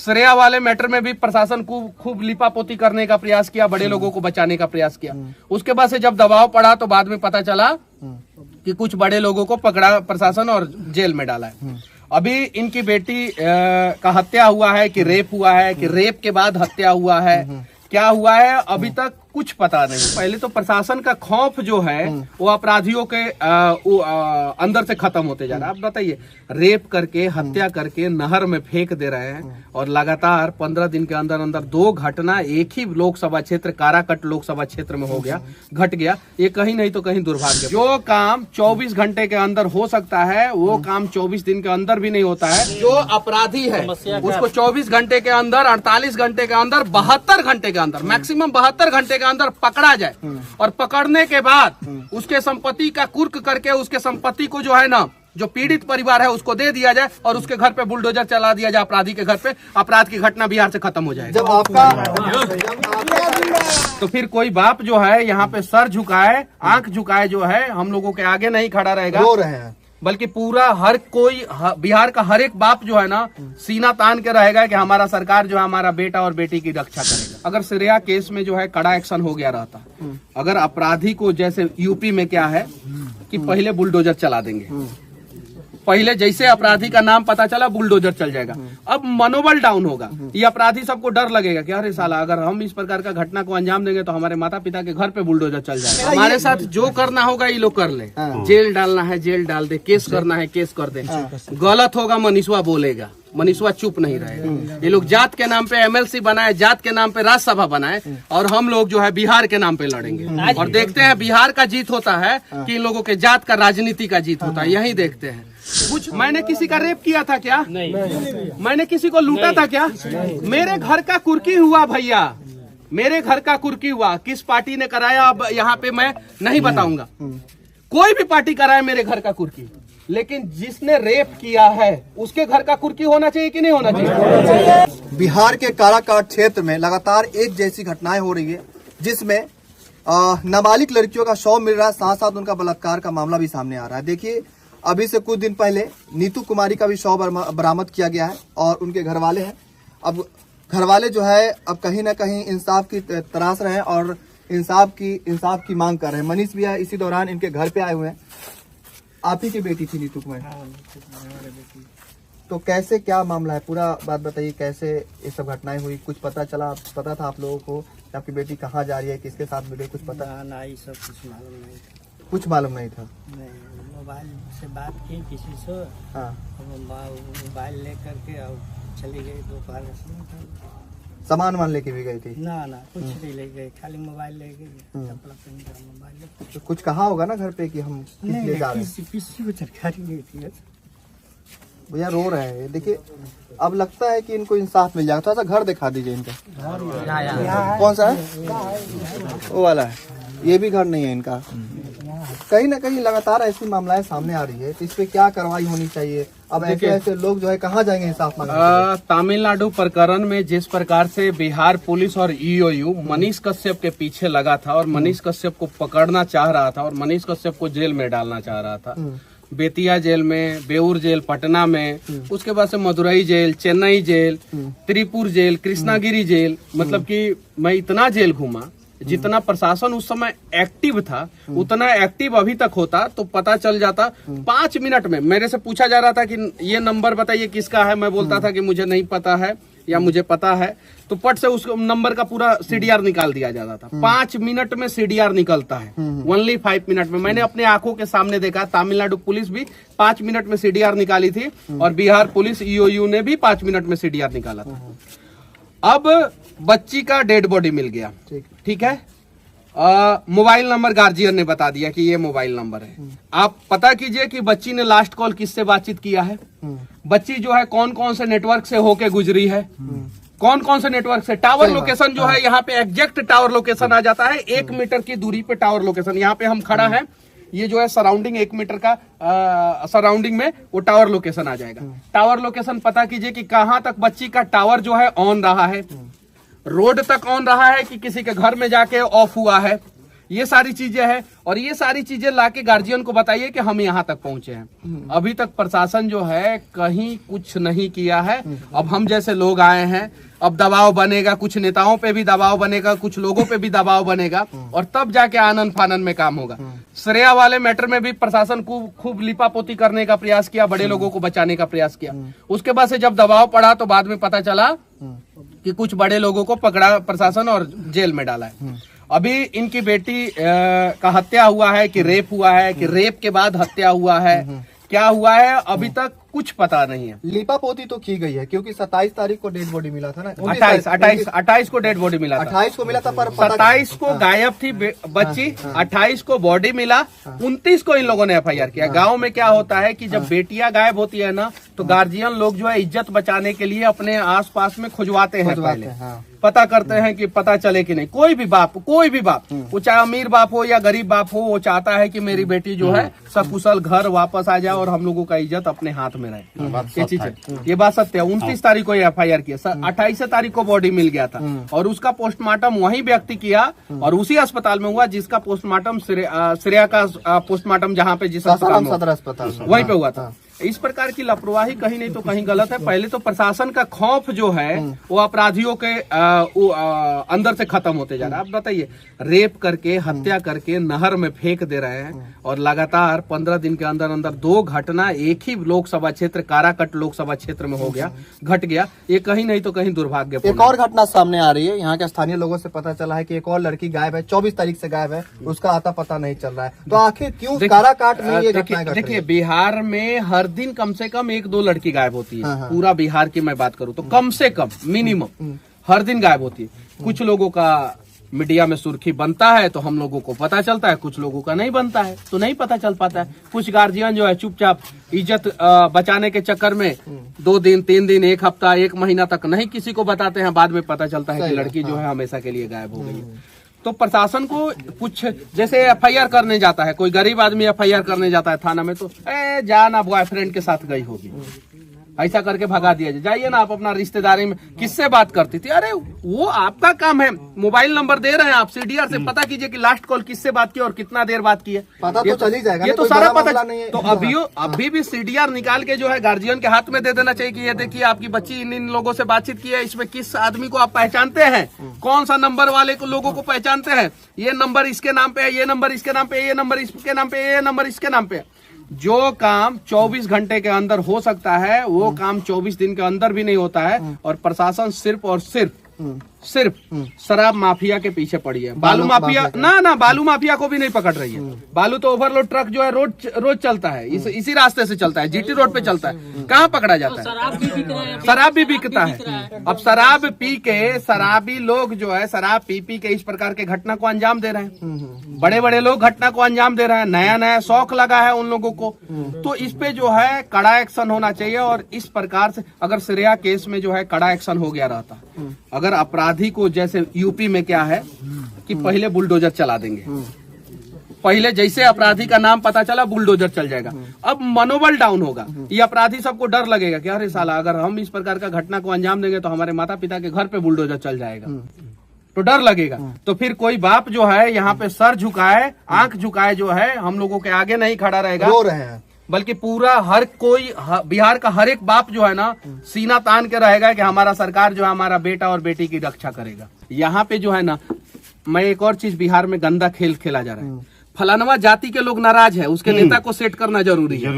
श्रेया वाले मैटर में भी प्रशासन को खूब लिपापोती करने का प्रयास किया, बड़े लोगों को बचाने का प्रयास किया। उसके बाद से जब दबाव पड़ा तो बाद में पता चला कि कुछ बड़े लोगों को पकड़ा प्रशासन और जेल में डाला है। अभी इनकी बेटी का हत्या हुआ है कि रेप हुआ है कि रेप के बाद हत्या हुआ है, क्या हुआ है अभी तक कुछ पता नहीं। पहले तो प्रशासन का खौफ जो है वो अपराधियों के अंदर से खत्म होते जा रहा है। आप बताइए, रेप करके हत्या करके नहर में फेंक दे रहे हैं और लगातार 15 दिन के अंदर अंदर 2 घटना एक ही लोकसभा क्षेत्र काराकट लोकसभा क्षेत्र में घट गया। ये कहीं नहीं तो कहीं दुर्भाग्य। जो काम 24 घंटे के अंदर हो सकता है वो काम 24 दिन के अंदर भी नहीं होता है। जो अपराधी है उसको 24 घंटे के अंदर, 48 घंटे के अंदर, 72 घंटे के अंदर, मैक्सिमम 72 घंटे के अंदर पकड़ा जाए और पकड़ने के बाद उसके संपत्ति का कुर्क करके उसके संपत्ति को जो है ना, जो पीड़ित परिवार है उसको दे दिया जाए और उसके घर पे बुलडोजर चला दिया जाए अपराधी के घर पे। अपराध की घटना बिहार से खत्म हो जाएगी। जब आपका तो फिर कोई बाप जो है यहाँ पे सर झुकाए, आंख झुकाए जो है हम लोगों के आगे नहीं खड़ा रहेगा, रो रहे हैं, बल्कि पूरा हर कोई बिहार का हर एक बाप जो है ना सीना तान के रहेगा कि हमारा सरकार जो है हमारा बेटा और बेटी की रक्षा करेगा। अगर श्रेया केस में जो है कड़ा एक्शन हो गया रहता, अगर अपराधी को जैसे यूपी में क्या है कि पहले बुलडोजर चला देंगे, पहले जैसे अपराधी का नाम पता चला बुलडोजर चल जाएगा, अब मनोबल डाउन होगा। ये अपराधी सबको डर लगेगा कि अरे साला अगर हम इस प्रकार का घटना को अंजाम देंगे तो हमारे माता पिता के घर पे बुलडोजर चल जाएगा। हमारे साथ जो करना होगा ये लोग कर ले, जेल डालना है जेल डाल दे, केस करना है केस कर दे। गलत होगा मनीषवा बोलेगा, मनीषवा चुप नहीं रहेगा। ये लोग जात के नाम पे एमएलसी बनाए, जात के नाम पे राज्यसभा बनाए और हम लोग जो है बिहार के नाम पे लड़ेंगे और देखते हैं बिहार का जीत होता है कि इन लोगों के जात का राजनीति का जीत होता है। यही देखते हैं। कुछ मैंने किसी का रेप किया था क्या? नहीं। मैंने किसी को लूटा था क्या? मेरे घर का कुर्की हुआ भैया, मेरे घर का कुर्की हुआ। किस पार्टी ने कराया अब यहाँ पे मैं नहीं बताऊंगा। कोई भी पार्टी कराए मेरे घर का कुर्की, लेकिन जिसने रेप किया है उसके घर का कुर्की होना चाहिए कि नहीं होना चाहिए? बिहार के काराकाट क्षेत्र में लगातार एक जैसी घटनाएं हो रही है, जिसमें नाबालिग लड़कियों का शव मिल रहा है, साथ साथ उनका बलात्कार का मामला भी सामने आ रहा है। देखिए, अभी से कुछ दिन पहले नीतू कुमारी का भी शव बरामद किया गया है और उनके घर वाले हैं। अब घर वाले जो है अब कहीं ना कहीं इंसाफ की तराश रहे हैं और इंसाफ की मांग कर रहे हैं। मनीष भैया इसी दौरान इनके घर पे आए हुए हैं। आप ही की बेटी थी नीतू कुमारी, तो कैसे क्या मामला है, पूरा बात बताइए, कैसे ये सब घटनाएं हुई? कुछ पता चला, पता था आप लोगों को कि आपकी बेटी कहाँ जा रही है, किसके साथ मिले, कुछ पता? नहीं, सब कुछ मालूम नहीं था। कुछ मालूम नहीं था? नहीं, मोबाइल से बात की किसी से, हाँ, मोबाइल लेकर के और चली गई। दोपहर सामान मान लेके भी गई थी? ना कुछ नहीं ले गए, खाली मोबाइल ले गई, चप्पल पहन कर मोबाइल। तो कुछ कहा होगा ना घर पे कि हम किस लिए जा रहे हैं? किसी को सरकारी गई थी। भैया रो रहे हैं। देखिए, अब लगता है कि इनको इंसाफ मिल जाएगा। थोड़ा सा घर दिखा दीजिए इनका। कौन सा है? वो वाला है। ये भी घर नहीं है इनका। कहीं ना कहीं लगातार ऐसी मामलाएं सामने आ रही है, तो इस पे क्या कार्रवाई होनी चाहिए? अब ऐसे लोग जो है कहाँ जाएंगे इंसाफ मांगने? तमिलनाडु प्रकरण में जिस प्रकार से बिहार पुलिस और ईओयू मनीष कश्यप के पीछे लगा था और मनीष कश्यप को पकड़ना चाह रहा था और मनीष कश्यप को जेल में डालना चाह रहा था, बेतिया जेल में, बेऊर जेल पटना में, उसके बाद से Madurai jail, Chennai jail, Tiruppur jail, Krishnagiri jail, मतलब कि मैं इतना जेल घूमा। जितना प्रशासन उस समय एक्टिव था उतना एक्टिव अभी तक होता तो पता चल जाता। 5 मिनट में मेरे से पूछा जा रहा था कि ये नंबर बताइए किसका है, मैं बोलता था कि मुझे नहीं पता है या मुझे पता है, तो पट से उस नंबर का पूरा सीडीआर निकाल दिया जाता था। 5 मिनट में सीडीआर निकलता है, ओनली 5 मिनट में। मैंने अपने आंखों के सामने देखा। तमिलनाडु पुलिस भी 5 मिनट में सीडीआर निकाली थी और बिहार पुलिस ईओयू ने भी 5 मिनट में सीडीआर निकाला था। अब बच्ची का डेड बॉडी मिल गया, ठीक है। मोबाइल नंबर गार्जियन ने बता दिया कि ये मोबाइल नंबर है। आप पता कीजिए कि बच्ची ने लास्ट कॉल किससे बातचीत किया है, बच्ची जो है कौन कौन से नेटवर्क से होके गुजरी है, कौन कौन से नेटवर्क से। टावर लोकेशन जो है यहाँ पे एग्जैक्ट टावर लोकेशन आ जाता है। 1 मीटर की दूरी पे टावर लोकेशन, यहाँ पे हम खड़ा है, ये जो है सराउंडिंग 1 मीटर का सराउंडिंग में वो टावर लोकेशन आ जाएगा। टावर लोकेशन पता कीजिए कि कहाँ तक बच्ची का टावर जो है ऑन रहा है, रोड तक ऑन रहा है कि किसी के घर में जाके ऑफ हुआ है, ये सारी चीजें हैं और ये सारी चीजें लाके गार्जियन को बताइए कि हम यहाँ तक पहुंचे हैं। अभी तक प्रशासन जो है कहीं कुछ नहीं किया है। अब हम जैसे लोग आए हैं, अब दबाव बनेगा, कुछ नेताओं पे भी दबाव बनेगा, कुछ लोगों पे भी दबाव बनेगा और तब जाके आनन फानन में काम होगा। श्रेया वाले मैटर में भी प्रशासन को खूब लिपापोती करने का प्रयास किया, बड़े लोगों को बचाने का प्रयास किया। उसके बाद से जब दबाव पड़ा तो बाद में पता चला कि कुछ बड़े लोगों को पकड़ा प्रशासन और जेल में डाला है। अभी इनकी बेटी का हत्या हुआ है कि रेप हुआ है कि रेप के बाद हत्या हुआ है, क्या हुआ है अभी तक कुछ पता नहीं है। लिपापोती तो की गई है क्योंकि 27 तारीख को डेड बॉडी मिला था ना, 28 को डेड बॉडी मिला था, 28 को मिला था पर 27 को गायब थी बच्ची, 28 को बॉडी मिला, 29 को इन लोगों ने FIR किया। गांव में क्या होता है कि जब बेटियां गायब होती है ना तो गार्जियन लोग जो है इज्जत बचाने के लिए अपने आसपास में खुजवाते हैं, पहले पता करते हैं कि पता चले कि नहीं। कोई भी बाप वो चाहे अमीर बाप हो या गरीब बाप हो, वो चाहता है कि मेरी बेटी जो है सकुशल घर वापस आ जाए और हम लोगों का इज्जत अपने हाथ में रहे। ये चीज है, ये बात सत्य है। 29 तारीख को FIR किया, 28 तारीख को बॉडी मिल गया था और उसका पोस्टमार्टम वही व्यक्ति किया और उसी अस्पताल में हुआ जिसका पोस्टमार्टम श्रेया का पोस्टमार्टम जहाँ पे जिस सदर अस्पताल वहीं पे हुआ था। इस प्रकार की लापरवाही कहीं नहीं तो कहीं गलत है। पहले तो प्रशासन का खौफ जो है वो अपराधियों के अंदर से खत्म होते जा रहा है। आप बताइए, रेप करके हत्या करके नहर में फेंक दे रहे हैं और लगातार 15 दिन के अंदर अंदर 2 घटना एक ही लोकसभा क्षेत्र काराकट लोकसभा क्षेत्र में घट गया। ये कहीं नहीं तो कहीं दुर्भाग्यपूर्ण। एक और घटना सामने आ रही है, यहाँ के स्थानीय लोगों से पता चला है कि एक और लड़की गायब है, 24 तारीख से गायब है, उसका आता पता नहीं चल रहा है। तो आखिर क्यों काराकाट में ये घटनाएं घट रही है? देखिए, बिहार में हर दिन कम से कम 1-2 लड़की गायब होती है। पूरा बिहार की मैं बात करूं तो कम से कम मिनिमम हर दिन गायब होती है। कुछ लोगों का मीडिया में सुर्खी बनता है तो हम लोगों को पता चलता है, कुछ लोगों का नहीं बनता है तो नहीं पता चल पाता है। कुछ गार्जियन जो है चुपचाप इज्जत बचाने के चक्कर में 2 दिन 3 दिन 1 हफ्ता 1 महीना तक नहीं किसी को बताते हैं, बाद में पता चलता है कि लड़की जो है हमेशा के लिए गायब हो गई है। तो प्रशासन को कुछ जैसे FIR करने जाता है, कोई गरीब आदमी FIR करने जाता है थाना में तो जाना बॉयफ्रेंड के साथ गई होगी, ऐसा करके भगा दिया जाइए ना आप अपना रिश्तेदारी में किससे बात करती थी। अरे वो आपका काम है, मोबाइल नंबर दे रहे हैं आप, CDR से पता कीजिए कि लास्ट कॉल किससे बात की और कितना देर बात की है, पता तो चल ही जाएगा। ये तो सारा पता नहीं है। तो अभी भी CDR निकाल के जो है गार्जियन के हाथ में दे देना चाहिए कि ये देखिए आपकी बच्ची इन लोगों से बातचीत की है, इसमें किस आदमी को आप पहचानते हैं, कौन सा नंबर वाले को लोगों को पहचानते हैं, ये नंबर इसके नाम पे है, ये नंबर इसके नाम पे, ये नंबर इसके नाम पे, ये नंबर इसके नाम पे। जो काम 24 घंटे के अंदर हो सकता है वो काम 24 दिन के अंदर भी नहीं होता है और प्रशासन सिर्फ और सिर्फ शराब माफिया के पीछे पड़ी है। बालू माफिया ना बालू माफिया को भी नहीं पकड़ रही है। बालू तो ओवरलोड ट्रक जो है रोज चलता है, इसी रास्ते से चलता है, GT रोड पे चलता है, कहाँ पकड़ा जाता है? शराब भी बिकता है। अब शराब पी के शराबी लोग जो है शराब पी के इस प्रकार के घटना को अंजाम दे रहे हैं। बड़े बड़े लोग घटना को अंजाम दे रहे हैं, नया शौक लगा है उन लोगों को। तो इस पे जो है कड़ा एक्शन होना चाहिए और इस प्रकार से अगर श्रेया केस में जो है कड़ा एक्शन हो गया रहता, अगर अपराधी को जैसे यूपी में क्या है कि पहले बुलडोजर चला देंगे, पहले जैसे अपराधी का नाम पता चला बुलडोजर चल जाएगा, अब मनोबल डाउन होगा। ये अपराधी सबको डर लगेगा कि अरे साला अगर हम इस प्रकार का घटना को अंजाम देंगे तो हमारे माता पिता के घर पे बुलडोजर चल जाएगा, तो डर लगेगा। तो फिर कोई बाप जो है यहाँ पे सर झुकाए आंख झुकाए जो है हम लोगों के आगे नहीं खड़ा रहेगा, रो रहे हैं, बल्कि पूरा हर कोई बिहार का हर एक बाप जो है ना सीना तान के रहेगा कि हमारा सरकार जो है हमारा बेटा और बेटी की रक्षा करेगा। यहाँ पे जो है ना, मैं एक और चीज बिहार में गंदा खेल खेला जा रहा है, फलानवा जाति के लोग नाराज है उसके नेता को सेट करना जरूरी है।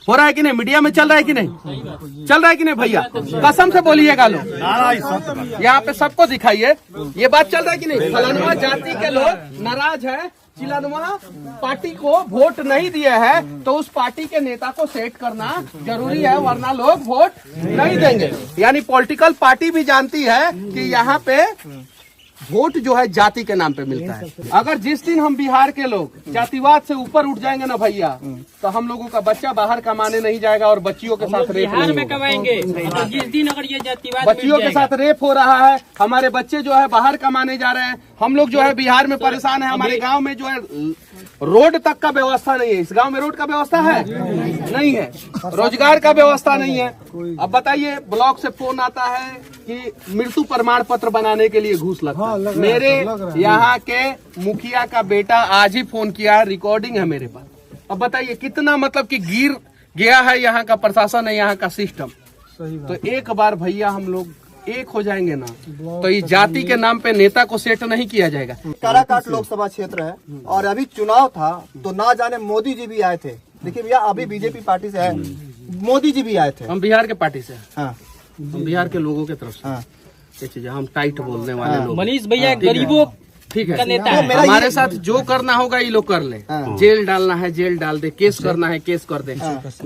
हो रहा है कि नहीं? मीडिया में चल रहा है कि नहीं? चल रहा है कि नहीं भैया? कसम से बोलिएगा लोग, यहाँ पे सबको दिखाइए ये बात चल रहा है कि नहीं? फलानवा जाति के लोग नाराज है, चिलनवा पार्टी को वोट नहीं दिए है तो उस पार्टी के नेता को सेट करना जरूरी है, वरना लोग वोट नहीं देंगे। यानी पॉलिटिकल पार्टी भी जानती है कि यहाँ पे वोट जो है जाति के नाम पे मिलता है। अगर जिस दिन हम बिहार के लोग जातिवाद से ऊपर उठ जाएंगे ना भैया, तो हम लोगों का बच्चा बाहर कमाने नहीं जाएगा और बच्चियों के साथ रेप बिहार में कमाएंगे। तो जिस दिन अगर ये जातिवाद बच्चियों के साथ रेप हो रहा है, हमारे बच्चे जो है बाहर कमाने जा रहे हैं, हम लोग जो है बिहार में परेशान है, हमारे गाँव में जो है रोड तक का व्यवस्था नहीं है। इस गांव में रोड का व्यवस्था है नहीं है, रोजगार का व्यवस्था नहीं है। अब बताइए, ब्लॉक से फोन आता है कि मृत्यु प्रमाण पत्र बनाने के लिए घूस लगता है। मेरे यहाँ के मुखिया का बेटा आज ही फोन किया है, रिकॉर्डिंग है मेरे पास। अब बताइए कितना मतलब कि गिर गया है यहाँ का प्रशासन है, यहाँ का सिस्टम। तो एक बार भैया हम लोग एक हो जाएंगे ना, तो इस जाति के नाम पे नेता को सेट नहीं किया जाएगा। काराकाट लोकसभा क्षेत्र है और अभी चुनाव था तो ना जाने मोदी जी भी आए थे। देखिए भैया, अभी बीजेपी पार्टी से है, मोदी जी भी आए थे। हम बिहार के पार्टी से हैं। हाँ, हम बिहार के लोगों के तरफ से। हाँ। ये चीज हम टाइट बोलने वाले लोग। मनीष भैया गरीबों ठीक का है, नेता है। हमारे साथ जो करना होगा ये लोग कर ले। हाँ। जेल डालना है जेल डाल दे, केस करना है केस कर दे।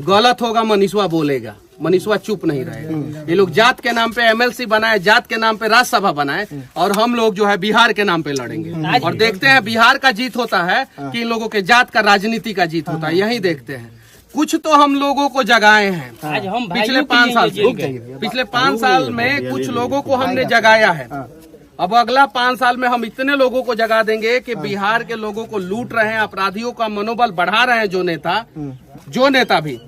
गलत होगा मनीषवा बोलेगा, मनीषवा चुप नहीं रहेगा। ये लोग जात के नाम पे एमएलसी बनाए, जात के नाम पे राज्यसभा बनाए, और हम लोग जो है बिहार के नाम पे लड़ेंगे। और देखते हैं बिहार का जीत होता है कि इन लोगों के जात का राजनीति का जीत होता है, यही देखते हैं। कुछ तो हम लोगों को जगाए हैं आज हम पिछले 5 साल से। पिछले 5 साल में कुछ लोगों को हमने जगाया है। अब अगला 5 साल में हम इतने लोगों को जगा देंगे कि बिहार के लोगों को लूट रहे हैं, अपराधियों का मनोबल बढ़ा रहे हैं। जो नेता भी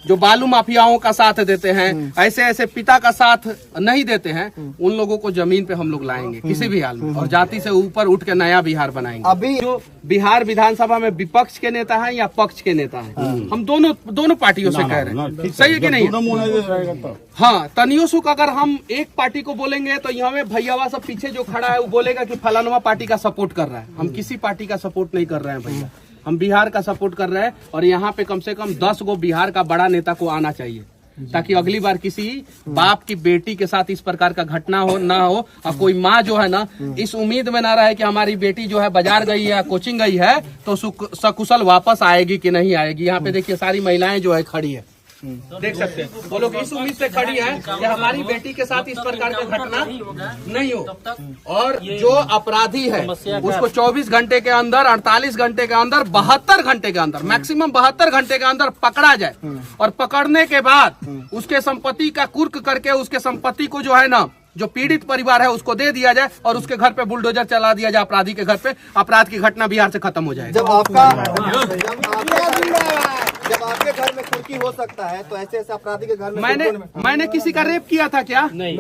जो बालू माफियाओं का साथ देते हैं, ऐसे ऐसे पिता का साथ नहीं देते हैं, उन लोगों को जमीन पे हम लोग लाएंगे किसी भी हाल में, और जाति से ऊपर उठ के नया बिहार बनाएंगे। अभी जो बिहार विधानसभा में विपक्ष के नेता हैं या पक्ष के नेता हैं, हम दोनों पार्टियों से कह रहे हैं, सही है कि नहीं? हाँ, तनियो सुख अगर हम एक पार्टी को बोलेंगे तो यहाँ में भैयावा सब पीछे जो खड़ा है वो बोलेगा कि फलानुमा पार्टी का सपोर्ट कर रहा है। हम किसी पार्टी का सपोर्ट नहीं कर रहे हैं भैया, हम बिहार का सपोर्ट कर रहे हैं। और यहाँ पे कम से कम 10 गो बिहार का बड़ा नेता को आना चाहिए, ताकि अगली बार किसी बाप की बेटी के साथ इस प्रकार का घटना हो ना हो। और कोई माँ जो है ना, इस उम्मीद में ना रहे कि हमारी बेटी जो है बाजार गई है या कोचिंग गई है तो सकुशल वापस आएगी कि नहीं आएगी। यहाँ पे देखिए सारी महिलाएं जो है खड़ी है, देख सकते हैं, वो लोग इस उम्मीद से खड़ी है कि हमारी बेटी के साथ इस प्रकार का घटना नहीं हो। और जो अपराधी है उसको 24 घंटे के अंदर, 48 घंटे के अंदर, 72 घंटे के अंदर, मैक्सिमम 72 घंटे के अंदर पकड़ा जाए। और पकड़ने के बाद उसके संपत्ति का कुर्क करके उसके संपत्ति को जो है ना, जो पीड़ित परिवार है उसको दे दिया जाए, और उसके घर पे बुलडोजर चला दिया जाए अपराधी के घर पे। अपराध की घटना बिहार से खत्म हो जाए। जब आपके घर में कुर्की हो सकता है तो ऐसे ऐसे अपराधी के घर में मैंने किसी का रेप किया था क्या? नहीं।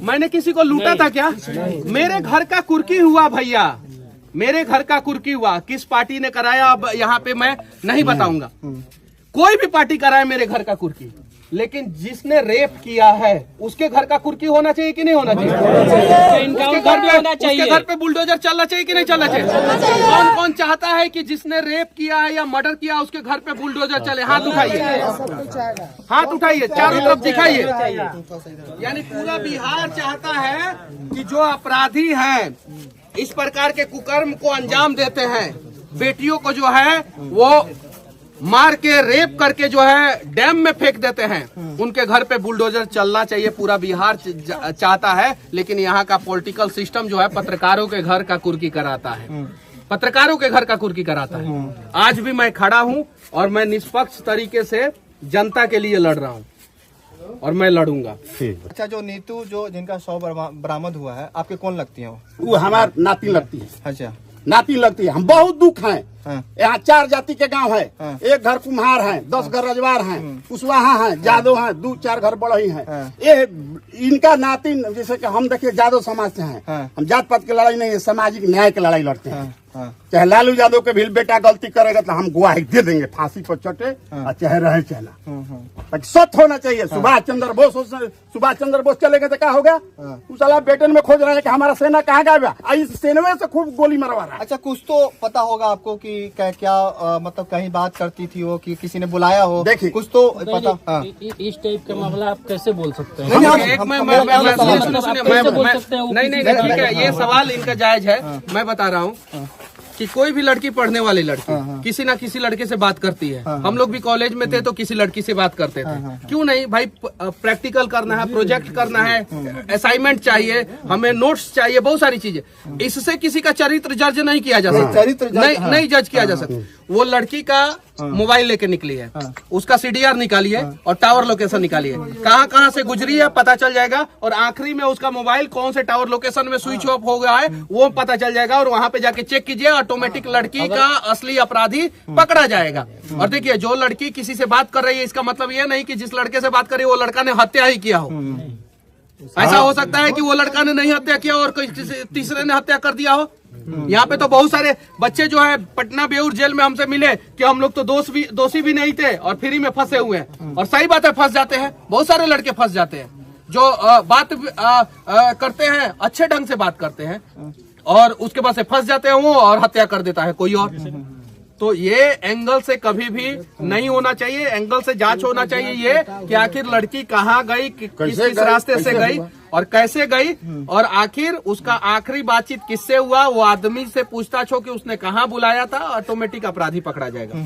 मैंने किसी को लूटा था क्या? मेरे घर का कुर्की हुआ भैया, मेरे घर का कुर्की हुआ। किस पार्टी ने कराया अब यहाँ पे मैं नहीं बताऊंगा। कोई भी पार्टी कराए मेरे घर का कुर्की, लेकिन जिसने रेप किया है उसके घर का कुर्की होना चाहिए कि नहीं होना चाहिए? उसके घर पे बुलडोजर चलना चाहिए कि नहीं चलना चाहिए? कौन कौन चाहता है कि जिसने रेप किया है या मर्डर किया उसके घर पे बुलडोजर चले? हाथ उठाइए, हाथ उठाइए, चारों तरफ दिखाइए। यानी पूरा बिहार चाहता है कि जो अपराधी हैं, इस प्रकार के कुकर्म को अंजाम देते हैं, बेटियों को जो है वो मार के रेप करके जो है डैम में फेंक देते हैं, उनके घर पे बुलडोजर चलना चाहिए। पूरा बिहार चाहता है, लेकिन यहाँ का पॉलिटिकल सिस्टम जो है पत्रकारों के घर का कुर्की कराता है, पत्रकारों के घर का कुर्की कराता है। आज भी मैं खड़ा हूँ और मैं निष्पक्ष तरीके से जनता के लिए लड़ रहा हूँ, और मैं लड़ूंगा। अच्छा, जो नीतू जो जिनका शव बरामद हुआ है, आपके कौन लगती है वो हमार नाती लगती है। अच्छा, नाती लगती है। हम बहुत दुख हैं। हाँ। यहाँ 4 जाति के गांव है। हाँ। एक घर कुम्हार है, 10 घर रजवार हैं, कुशवाहा हैं, जादव हैं, 2-4 घर बढ़ई हैं। हाँ। ये इनका नाती, जैसे कि हम देखिए जादव समाज से हैं। हाँ। हम जात पात की लड़ाई नहीं, सामाजिक न्याय की लड़ाई लड़ते हैं। हाँ। चाहे लालू यादव के भी बेटा गलती करेगा तो हम गवाही दे देंगे, फांसी पर चटे, और चाहे रहे चला। सत्य होना चाहिए। सुभाष चंद्र बोस चलेगा तो क्या होगा? उस साला बेटन में खोज रहे हैं कि हमारा सेना कहाँ गया, इस सेना से खूब गोली मरवा रहा है। अच्छा, कुछ तो पता होगा आपको कि क्या मतलब कहीं बात करती थी वो, कि किसी ने बुलाया हो? देखिए, कुछ तो पता। हाँ। इस टाइप का मामला आप कैसे बोल सकते हैं? नहीं, ठीक है, ये सवाल इनका जायज है। मैं बता रहा हूँ कि कोई भी लड़की, पढ़ने वाली लड़की किसी ना किसी लड़के से बात करती है। हम लोग भी कॉलेज में थे तो किसी लड़की से बात करते थे। क्यों नहीं भाई? प्रैक्टिकल करना है, प्रोजेक्ट करना है, असाइनमेंट चाहिए, हमें नोट्स चाहिए, बहुत सारी चीजें। इससे किसी का चरित्र जज नहीं किया जा सकता, नहीं जज किया जा सकता। वो लड़की का मोबाइल लेके निकली है, उसका सीडीआर निकालिए और टावर लोकेशन निकालिए, कहाँ कहाँ से गुजरी है पता चल जाएगा, और आखिरी में उसका मोबाइल कौन से टावर लोकेशन में स्विच ऑफ हो गया है वो पता चल जाएगा, और वहां पे जाके चेक कीजिए, ऑटोमेटिक लड़की का असली अपराधी पकड़ा जाएगा। और देखिए, जो लड़की किसी से बात कर रही है, इसका मतलब ये नहीं कि जिस लड़के से बात कर रही है वो लड़का ने हत्या ही किया हो। ऐसा हो सकता है कि वो लड़का ने नहीं हत्या किया और कोई तीसरे ने हत्या कर दिया हो। यहाँ पे तो बहुत सारे बच्चे जो है पटना बेऊर जेल में हमसे मिले कि हम लोग तो दोषी भी नहीं थे और फ्री में फंसे हुए हैं, और सही बात है, फंस जाते हैं, बहुत सारे लड़के फंस जाते हैं जो बात करते हैं, अच्छे ढंग से बात करते हैं और उसके बाद से फंस जाते हैं वो और हत्या कर देता है कोई और। तो ये एंगल से कभी भी नहीं होना चाहिए, एंगल से जांच होना चाहिए ये कि आखिर लड़की कहाँ गई, किस रास्ते से गई और कैसे गई, और आखिर उसका आखिरी बातचीत किससे हुआ, वो आदमी से पूछताछ हो कि उसने कहाँ बुलाया था, ऑटोमेटिक अपराधी पकड़ा जाएगा।